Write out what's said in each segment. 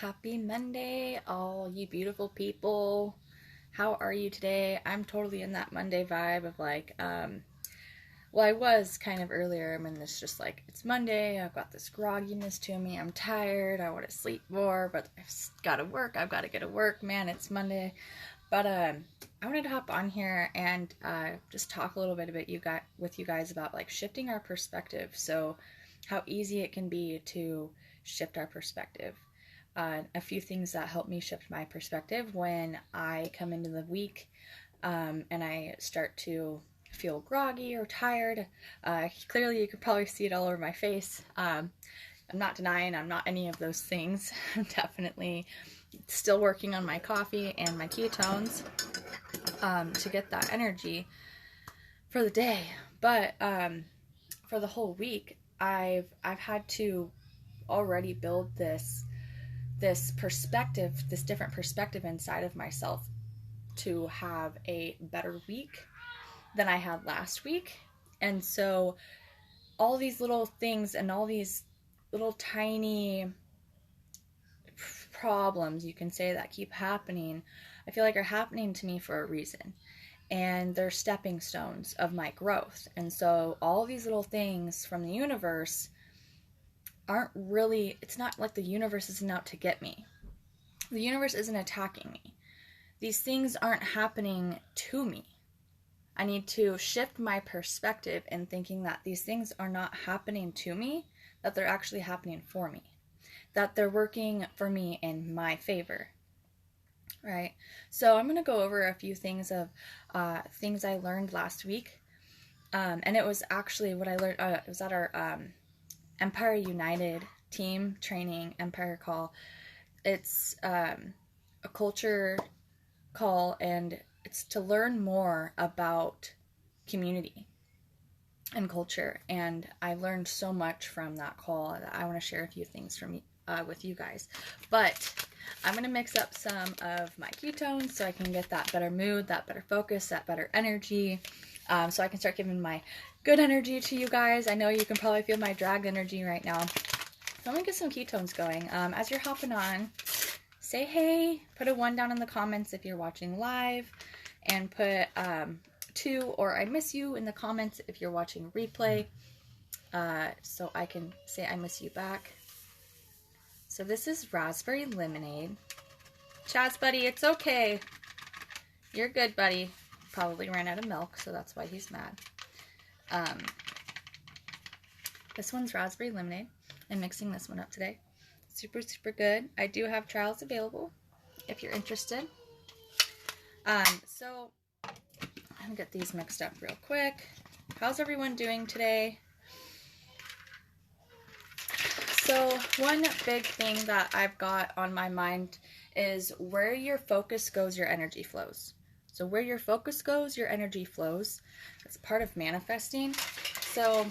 Happy Monday, all you beautiful people. How are you today? I'm totally in that Monday vibe of I was kind of earlier. I'm in this just like, it's Monday, I've got this grogginess to me, I'm tired, I want to sleep more, but I've got to work, I've got to get to work, man, it's Monday. But I wanted to hop on here and just talk a little bit about with you guys about like shifting our perspective. So how easy it can be to shift our perspective. A few things that help me shift my perspective when I come into the week and I start to feel groggy or tired. Clearly, you could probably see it all over my face. I'm not denying I'm not any of those things. I'm definitely still working on my coffee and my ketones to get that energy for the day. But for the whole week, I've had to already build this perspective, this different perspective inside of myself to have a better week than I had last week. And so all these little things and all these little tiny problems, you can say, that keep happening, I feel like are happening to me for a reason. And they're stepping stones of my growth. And so all these little things from the universe aren't really, it's not like the universe isn't out to get me. The universe isn't attacking me. These things aren't happening to me. I need to shift my perspective in thinking that these things are not happening to me, that they're actually happening for me, that they're working for me in my favor, right? So I'm going to go over a few things of things I learned last week. And it was actually what I learned, it was at our Empire United team training, Empire call. It's a culture call, and it's to learn more about community and culture. And I learned so much from that call that I want to share a few things with you guys. But I'm going to mix up some of my ketones so I can get that better mood, that better focus, that better energy, so I can start giving my good energy to you guys. I know you can probably feel my dragged energy right now. So I'm going to get some ketones going. As you're hopping on, say hey, put a 1 down in the comments if you're watching live, and put 2 or I miss you in the comments if you're watching replay, so I can say I miss you back. So this is raspberry lemonade. Chaz, buddy, it's okay. You're good, buddy. Probably ran out of milk, so that's why he's mad. This one's raspberry lemonade. I'm mixing this one up today. Super, super good. I do have trials available if you're interested. So I'm gonna get these mixed up real quick. How's everyone doing today? So one big thing that I've got on my mind is where your focus goes, your energy flows. So where your focus goes, your energy flows. It's part of manifesting. So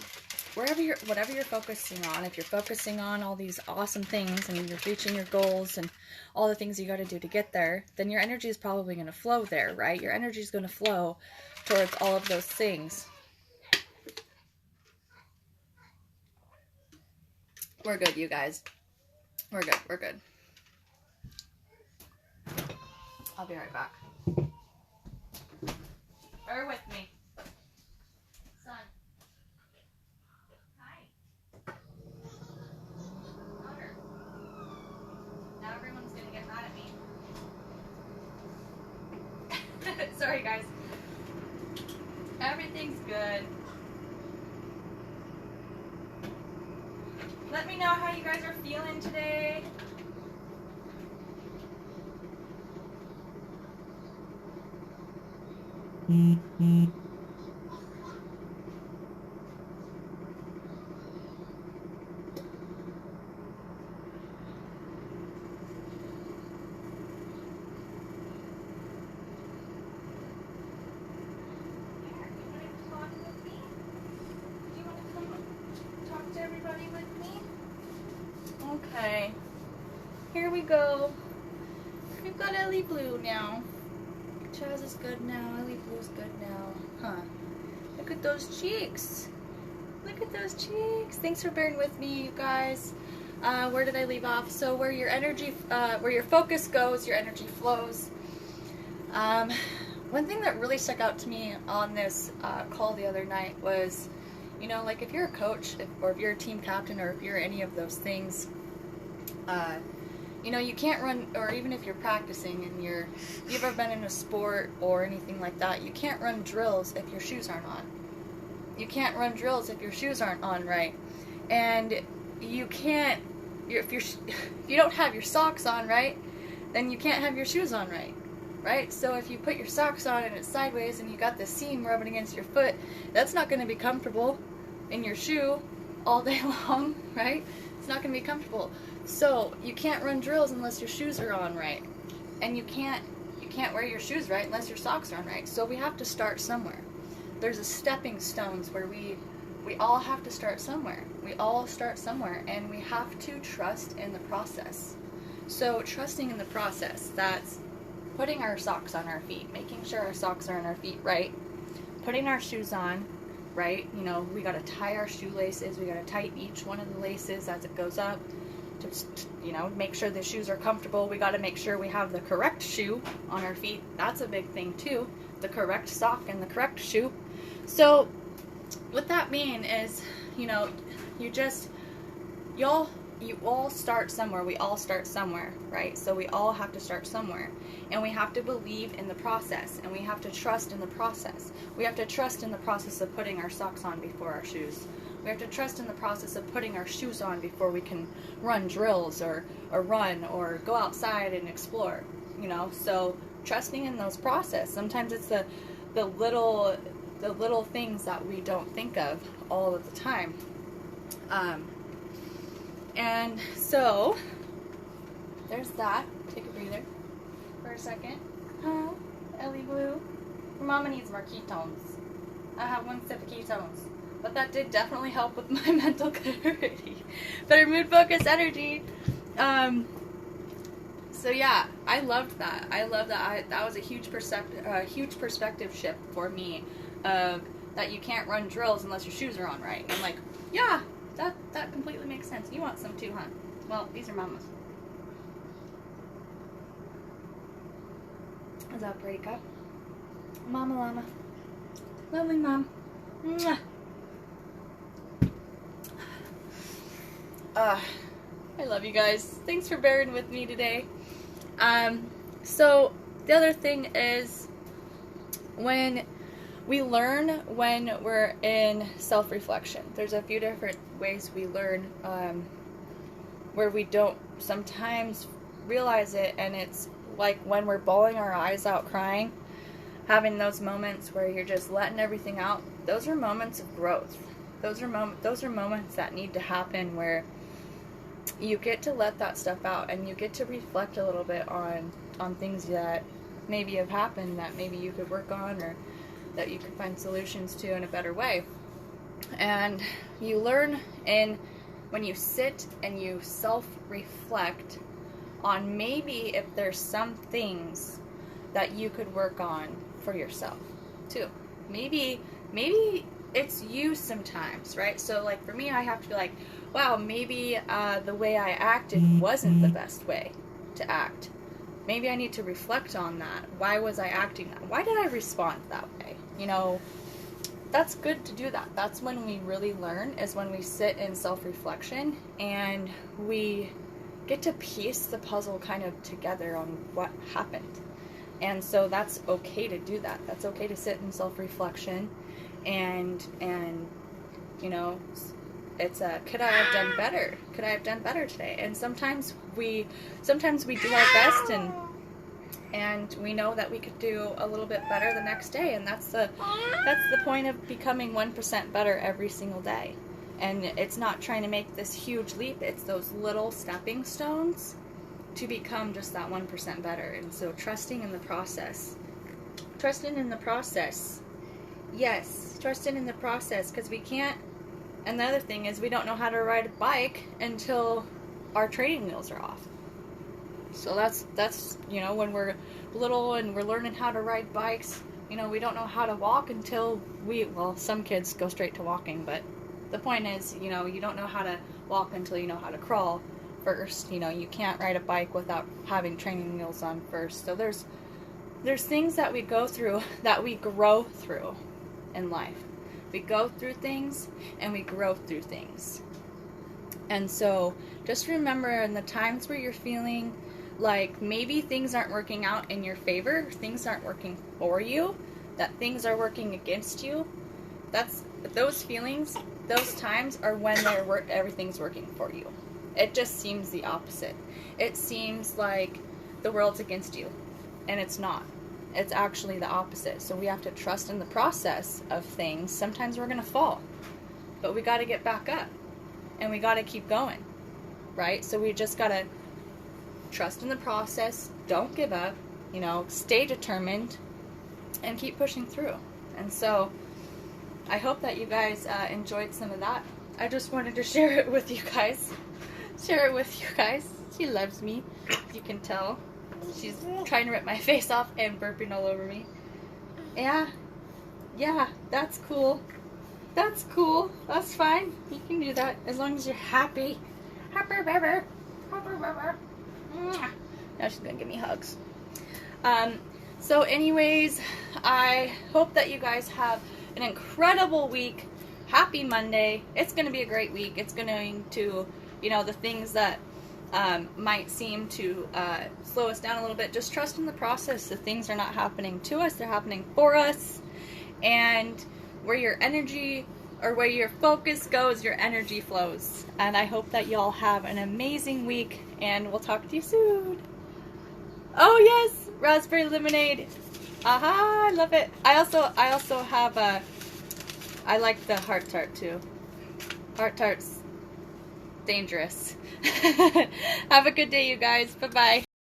whatever you're focusing on, if you're focusing on all these awesome things and you're reaching your goals and all the things you got to do to get there, then your energy is probably going to flow there, right? Your energy is going to flow towards all of those things. We're good, you guys. We're good. We're good. I'll be right back. Bear with me. Son. Hi. Louder. Now everyone's gonna get mad at me. Sorry, guys. Everything's good. Let me know how you guys are feeling today. Mm-hmm. Okay, here we go. We've got Ellie Blue now. Chaz is good now. Ellie Blue's good now. Huh. Look at those cheeks. Look at those cheeks. Thanks for bearing with me, you guys. Where did I leave off? So where your energy, where your focus goes, your energy flows. One thing that really stuck out to me on this call the other night was, you know, like if you're a coach, or if you're a team captain, or if you're any of those things, you know, you can't run, or even if you're practicing and you've ever been in a sport or anything like that, you can't run drills if your shoes aren't on. You can't run drills if your shoes aren't on right. And you can't, if you don't have your socks on right, then you can't have your shoes on right. Right? So if you put your socks on and it's sideways and you got the seam rubbing against your foot, that's not going to be comfortable in your shoe all day long, right? It's not going to be comfortable. So you can't run drills unless your shoes are on right. And you can't wear your shoes right unless your socks are on right. So we have to start somewhere. There's a stepping stones where we all have to start somewhere. We all start somewhere, and we have to trust in the process. So trusting in the process, that's putting our socks on our feet, making sure our socks are on our feet right, putting our shoes on right. You know, we got to tie our shoelaces, we got to tighten each one of the laces as it goes up. Just, you know, make sure the shoes are comfortable. We got to make sure we have the correct shoe on our feet. That's a big thing too, the correct sock and the correct shoe. So what that means is, you know, you all start somewhere. We all start somewhere, right? So we all have to start somewhere, and we have to believe in the process, and we have to trust in the process. We have to trust in the process of putting our socks on before our shoes. We have to trust in the process of putting our shoes on before we can run drills or run or go outside and explore, you know? So trusting in those process. Sometimes it's the little things that we don't think of all of the time. And so there's that. Take a breather for a second. Oh, Ellie Blue. Your mama needs more ketones. I have 1 sip of ketones. But that did definitely help with my mental clarity. Better mood, focus, energy. So yeah, I loved that. That was a huge perspective shift for me, that you can't run drills unless your shoes are on right. I'm like, yeah, that completely makes sense. You want some too, huh? Well, these are mama's. Is that a pretty cup? Mama llama. Lovely mom. Mwah. I love you guys. Thanks for bearing with me today. So the other thing is, when we learn when we're in self-reflection. There's a few different ways we learn, where we don't sometimes realize it, and it's like when we're bawling our eyes out crying, having those moments where you're just letting everything out. Those are moments of growth. Those are moments that need to happen, where you get to let that stuff out, and you get to reflect a little bit on things that maybe have happened that maybe you could work on, or that you could find solutions to in a better way. And you learn when you sit and you self-reflect on maybe if there's some things that you could work on for yourself too. Maybe it's you sometimes, right? So like for me, I have to be like, wow, maybe the way I acted wasn't the best way to act. Maybe I need to reflect on that. Why was I acting that? Why did I respond that way? You know, that's good to do that. That's when we really learn, is when we sit in self-reflection and we get to piece the puzzle kind of together on what happened. And so that's okay to do that. That's okay to sit in self-reflection and you know, it's could I have done better? Could I have done better today? And sometimes we do our best, and we know that we could do a little bit better the next day, and that's the point of becoming 1% better every single day. And it's not trying to make this huge leap, it's those little stepping stones to become just that 1% better. And so trusting in the process. Trusting in the process. Yes, trusting in the process, because we can't. And the other thing is, we don't know how to ride a bike until our training wheels are off. So that's you know, when we're little and we're learning how to ride bikes, you know, we don't know how to walk until some kids go straight to walking, but the point is, you know, you don't know how to walk until you know how to crawl. first. You know, you can't ride a bike without having training wheels on first. So there's things that we go through that we grow through in life. We go through things and we grow through things. And so just remember, in the times where you're feeling like maybe things aren't working out in your favor, things aren't working for you, that things are working against you, that's those feelings, those times are when everything's working for you. It just seems the opposite. It seems like the world's against you, and it's not. It's actually the opposite. So we have to trust in the process of things. Sometimes we're going to fall, but we got to get back up, and we got to keep going, right? So we just got to trust in the process, don't give up, you know, stay determined, and keep pushing through. And so I hope that you guys enjoyed some of that. I just wanted to share it with you guys. Share it with you guys. She loves me, you can tell. She's trying to rip my face off and burping all over me. Yeah, that's cool. That's cool. That's fine. You can do that as long as you're happy. Happy baby. Happy baby. Now she's gonna give me hugs. So anyways, I hope that you guys have an incredible week. Happy Monday. It's gonna be a great week. It's going to, you know, the things that might seem to slow us down a little bit, just trust in the process. The things are not happening to us, they're happening for us. And where your energy or where your focus goes, your energy flows. And I hope that y'all have an amazing week, and we'll talk to you soon. Oh yes, raspberry lemonade. Aha, I love it. I also have I like the heart tart too. Heart tart's dangerous. Have a good day, you guys. Bye-bye.